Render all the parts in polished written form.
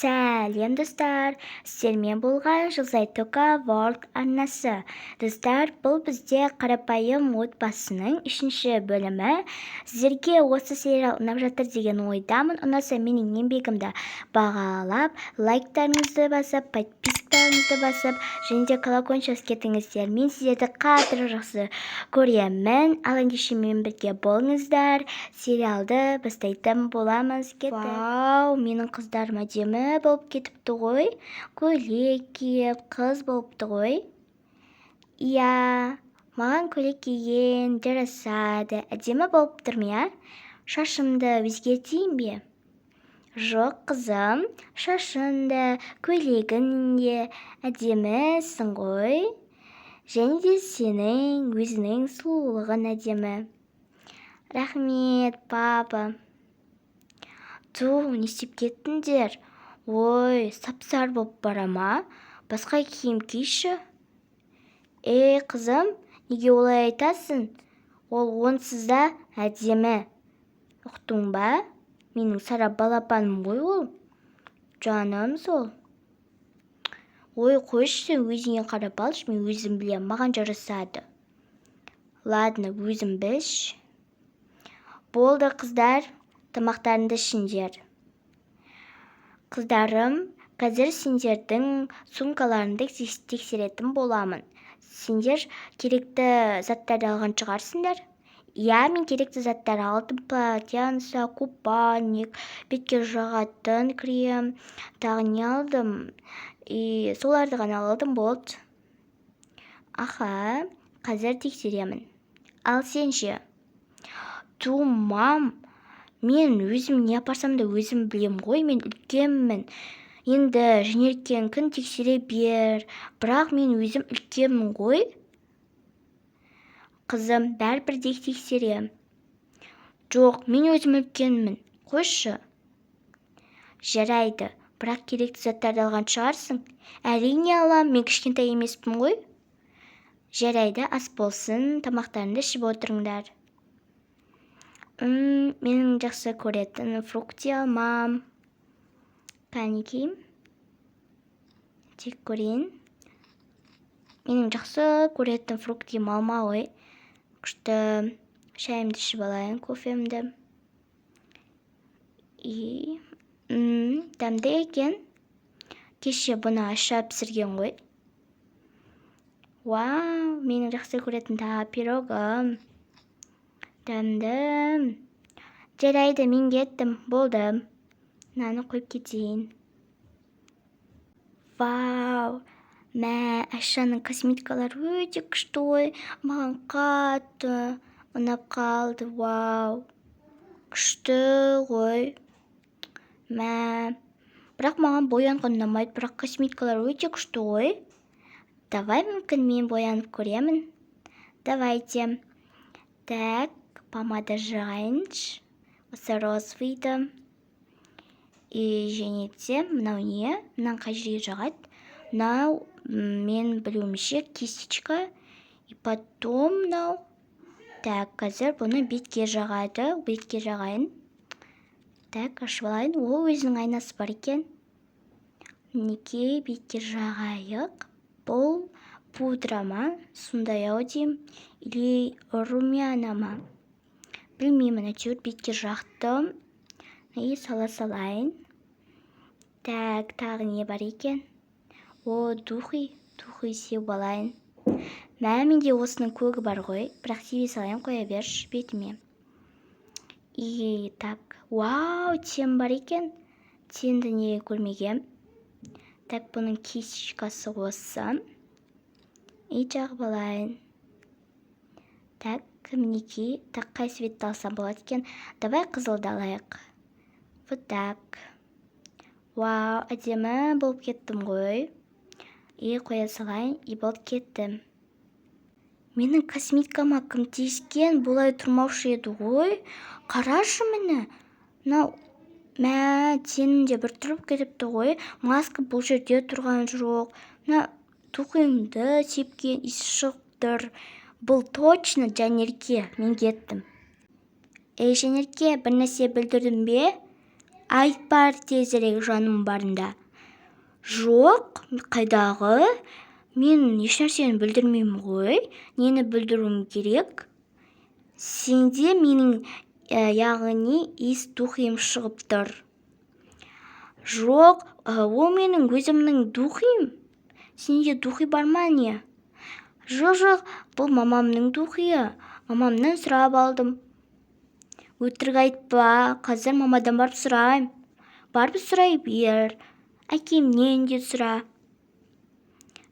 Сәлем достар, сіздермен болған Жылзайтока World арнасы. Достар, бұл бізде қарапайым отбасының 3-ші бөлімі. Сіздерге осы сериал ұнап жатыр деген ойдамын. Ұнаса менің еңбегімді бағалап, лайктарыңызды басып, подпискаларыңызды басып, және де колокольчик кетіңіздер. Мен сіздерді қатты жақсы көремін. Ал ендеше менімен бірге болыңыздар. Сериалды бастайтын боламыз. Вау, менің қыздарым әдемі болып кетіпті ғой. Көйлек киіп, қыз болыпты ғой. Иә, маған көйлек киген жарасады. Әдемі болып тұрмын, иә? Шашымды өзгертейін бе? Жоқ, қызым, шашың да, көйлегің де әдемісің ғой. Және де сенің өзінің сұлулығың әдемі. Рахмет, папа. Не істеп кеттіңдер? Ой, сап-сары болып бара ма? Басқа киім киші. Қызым, неге олай айтасың? Ол онсыз да әдемі. Ұқтың ба? Менің сара балапаным ғой ол. Жаным сол. Ой, қойшы, өзіңе қарап алшы, мен өзім білем, маған жарасады. Ладно, өзім білші. Болды, қыздар, тамақтарыңды ішіңдер. Қыздарым, қазір сендердің сумкаларыңды тексеретін боламын. Сендер керекті заттарды алған шығарсыңдар? Иә, мен керекті заттар алдым. Полотенце, купальник, бетке жағатын крем, тағы не алдым? Соларды ғана алдым, болды. Аха, қазір тексеремін. Ал сен ше? Мам, мен өзім не апарсам да өзім білем ғой, мен үлкенмін. Енді жөнелткен күн тексере бер, бірақ мен өзім үлкенмін ғой. Қызым, бәрібір де тексерем. Жоқ, мен өзім үлкенмін. Қойшы. Жарайды, бірақ керекті заттарды алған шығарсың. Әрине алам, мен кішкентай емеспін ғой. Жарайды, ас болсын, тамақтарыңды ішіп отырыңдар. Менің жақсы көретін фрукти алмам. Қанекей. Тек көрейін. Менің жақсы көретін фруктим алма ғой. Күшті шайымды ішіп алайын, кофемді. Дәмді екен. Кеше бұны ашап пісірген ғой. Вау, менің жақсы көретін тағы пирогым. Дәмді. Жарайды, мен кеттім, болды. Мынаны қойып кетейін. Вау, Айшаның косметикалары өте күшті ғой. Маған қатты ұнап қалды. Вау, күшті ғой. Бірақ маған боянған ұнамайды, бірақ косметикалар өте күшті ғой. Давай, мүмкін мен боянып көремін. Давайте. Так, помада жағайыншы. Осы розовыйды. Және де мынау не? Мынан қай жерге жағады? Мынау мен білуімше кисточка. И потом мынау. Так, қазір бұны бетке жағады. Бетке жағайын. Так, ашып алайын. О, өзінің айнасы бар екен. Неге бетке жағайық? Бұл пудра ма? Сондай ау деймін. Или румяна ма? Білмеймін, әйтеуір бетке жақтым. Сала салайын. Так, тағы не бар екен? О, духи сеуіп алайын. Менде осының көгі бар ғой, бірақ себе салайын, қоя берші бетіме. Так, вау, тем бар екен. Тенді неге көрмегем. Так, бұның кисточкасы осы. Жағып алайын. Так, мінекей, так, қай светті алсам болады екен. Давай қызылды алайық. Вот так. Вау, әдемі болып кеттім ғой. Қоя салайын, болып кеттім. Менің косметикама кім тиіскен, бұлай тұрмаушы еді ғой. Қарашы мені. Тенінде бір тұрып кетіпті ғой. Маска бұл жерде тұрған жоқ. Тұқыңды сепкен шығыптыр. Бұл точно Жанерке, мен кеттім. Жанерке, бір нәрсе білдірдің бе? Айт бар тезірек жаным барында. Жоқ, қайдағы? Мен ешнәрсені білдірмеймін ғой. Нені білдіруім керек? Сенде менің яғни иіс духим шығып тұр. Жоқ, ол менің өзімнің духим. Сенде духи бар ма не? Жоқ, бұл мамамның духиы. Мамамнан сұрап алдым. Өтірік айтпа, қазір мамадан барып сұрайым. Барып сұрай бер. Әкемнен де сұра.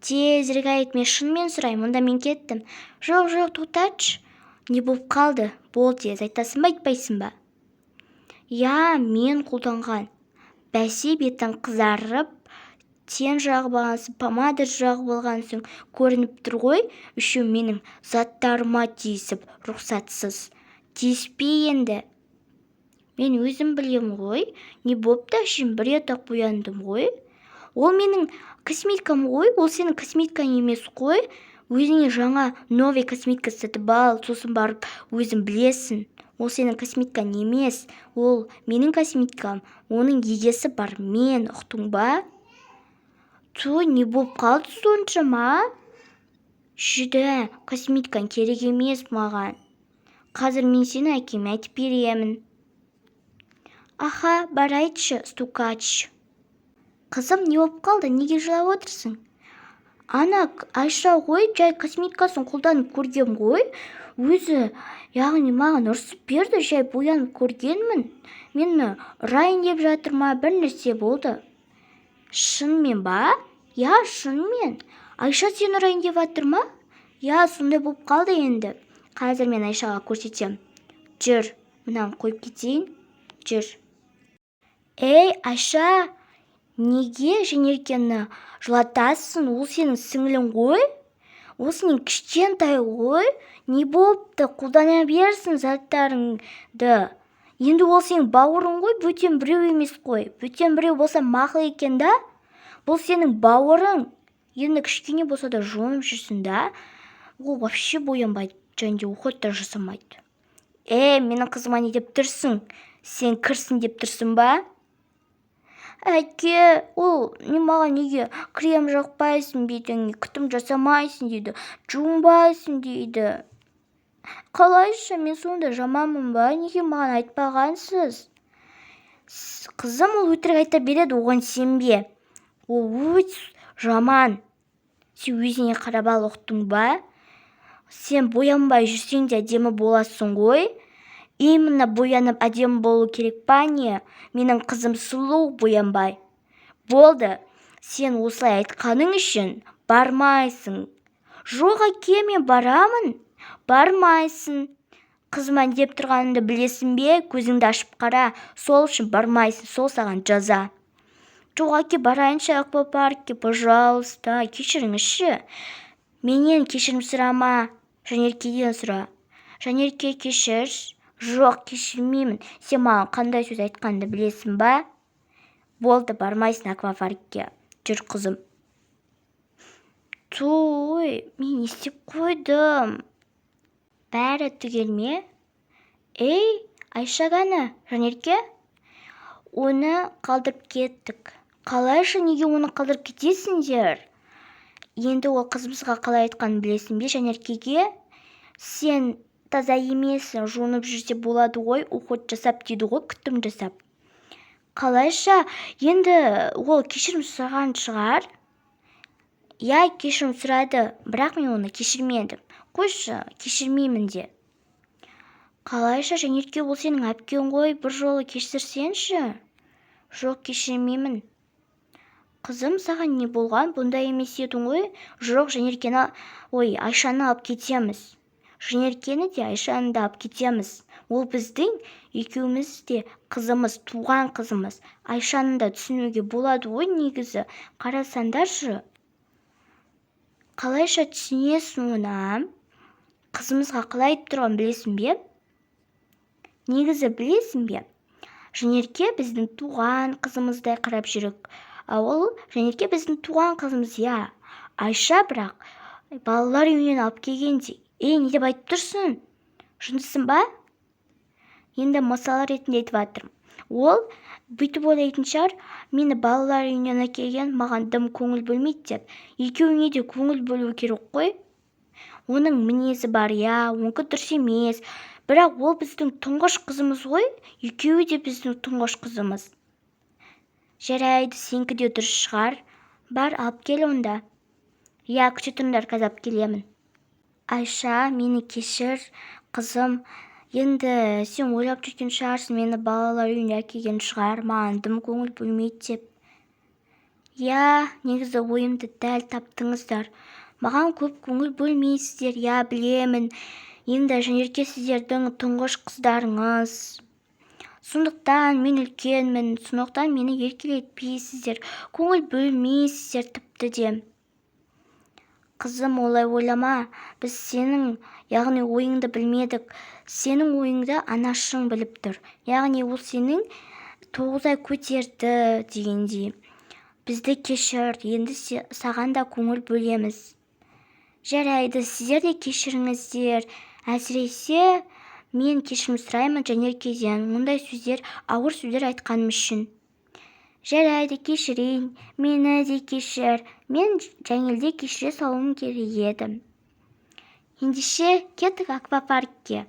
Тезірек айт, мен шынымен сұраймын, онда мен кеттім. Жоқ, тоқтатшы. Не болып қалды? Бол тез, айтасың ба, айтпайсың ба? Я, мен қолданған. Бәсе бетін қызарып, тен жағып алғансың, помада жағып алғансың, көрініп тұр ғой, үшеу менің заттарыма тиісіп, рұқсатсыз. Тиіспей енді. Мен өзім білем ғой, не бопты әшейін бір етақ бояндым ғой. Ол менің косметикам ғой, ол сенің косметикаң емес қой. Өзіңе жаңа новый косметика сатып ал, сосын барып өзің білесің. Ол сенің косметикаң емес, ол менің косметикам, оның егесі бар мен, ұқтың ба? Не болып қалды соншама? Жүді, косметикаң керек емес маған. Қазір мен сені әкеме айтып беремін. Аха, бар айтшы, стукач. Қызым, не болып қалды, неге жылап отырсың? Ана, Айша ғой, жай косметикасын қолданып көргем ғой. Өзі, яғни маған ұрсып берді, жай боянып көргенмін. Мені ұрайын деп жатыр ма, бір нәрсе болды. Шынымен ба? Я, шынымен. Айша сен ұрайын деп жатыр ма? Я, сондай болып қалды енді. Қазір мен Айшаға көрсетем. Жүр, мынаны қойып кетейін. Жүр. Ей, Айша, неге Жанеркені жылатасың? Ол сенің сіңілің ғой? Ол сенің кішкентай ғой? Не болыпты? Қолдана берсін заттарыңды. Енді ол сенің бауырың ғой, бөтен біреу емес қой. Бөтен біреу болса мақұл екен да? Бұл сенің бауырың. Енді кішкене болса да жуынып жүрсің да? Ол вообще боянбайды, және де уход та жасамайды. Менің қызыма не деп тұрсың? Сен кірсін деп тұрсың ба? Әке, ол маған неге крем жақпайсың бетіңе, күтім жасамайсың дейді, жуынбайсың дейді. Қалайша, мен сонда жаманмын ба? Неге маған айтпағансыз? Қызым, ол өтірік айта береді, оған сенбе. Ол өте жаман. Сен өзіңе қарап ал, ұқтың ба? Сен боянбай жүрсең де әдемі боласың ғой. Именно боянып әдемі болу керек па не? Менің қызым сұлу, боянбай. Болды, сен осылай айтқаның үшін бармайсың. Жоқ, әке, мен барамын. Бармайсың. Қызыма не деп тұрғаныңды білесің бе? Көзіңді ашып қара, сол үшін бармайсың, сол саған жаза. Жоқ, әке, барайыншы аквапаркке, пожалуйста, кешіріңізші. Менен кешірім сұрама, Жанеркеден сұра. Жанерке, кешір. Жоқ, кешірмеймін. Сен маған қандай сөз айтқанды білесің ба? Болды, бармайсың аквапаркке. Жүр, қызым. Мен не істеп қойдым? Бәрі түгел ме? Ей, Айша ғана, Жанерке? Оны қалдырып кеттік. Қалайша, неге оны қалдырып кетесіңдер? Енді ол қызымызға қалай айтқанын білесің бе, Жанеркеге? Сен таза емессің, жуынып жүрсе болады ғой, уход жасап дейді ғой, күтім жасап. Қалайша, енді ол кешірім сұраған шығар? Я, кешірім сұрады, бірақ мен оны кешірмедім. Қойшы, кешірмеймін де. Қалайша, Жанерке, ол сенің әпкең ғой, бір жолы кешірсенші. Жоқ, кешірмеймін. Қызым, саған не болған? Бұндай емес едің ғой? Жоқ, Жанеркені, Айшаны алып кетеміз. Жанеркені де, Айшаны да алып кетеміз. Ол біздің екеуміз де қызымыз, туған қызымыз. Айшаны да түсінуге болады ғой негізі. Қарасаңдаршы. Қалайша түсінесің оны? Қызымызға қалай айтып тұрған білесің бе? Негізі білесің бе? Жанерке біздің туған қызымыздай қарап жүрік. Ол Жанерке біздің туған қызымыз, я. Айша бірақ балалар үйінен алып келгенде. Не деп айтып тұрсың? Шындысың ба? Енді мысал ретінде айтып жатырмын. ол бүйтіп ойлайтын шығар, мені балалар үйінен әкелген, маған дым көңіл бөлмейді деп. Екеуіне де көңіл бөлу керек қой. Оның мінезі бар, онікі дұрыс емес, бірақ ол біздің тұңғыш қызымыз ғой, екеуі де біздің тұңғыш қызымыз. Жарайды, сенікі де дұрыс шығар. Бар, алып кел онда. Күте тұрыңдар, қазір алып келемін. Айша, мені кешір, қызым. Енді сен ойлап жүрген шығарсың, мені балалар үйіне әкелген шығар, маған дым көңіл бөлмейді деп. Негізі ойымды дәл таптыңыздар. Маған көп көңіл бөлмейсіздер, білемін. Енді Жанерке сіздердің тұңғыш қыздарыңыз. Сондықтан мен үлкенмін, сондықтан мені еркелетпейсіздер, көңіл бөлмейсіздер тіпті де. Қызым, олай ойлама, біз сенің, яғни ойыңды білмедік. Сенің ойыңды анашың біліп тұр. Яғни ол сенің 9 ай көтерді дегендей. Бізді кешір, енді саған да көңіл бөлеміз. Жарайды, сіздер де кешіріңіздер. Әсіресе мен кешірім сұраймын Жанеркеден, мұндай сөздер, ауыр сөздер айтқаным үшін. Жарайды, кешірейін, мені де кешір. Мен Жаңелді кешіре салуым керек еді. Ендеше кеттік аквапаркке.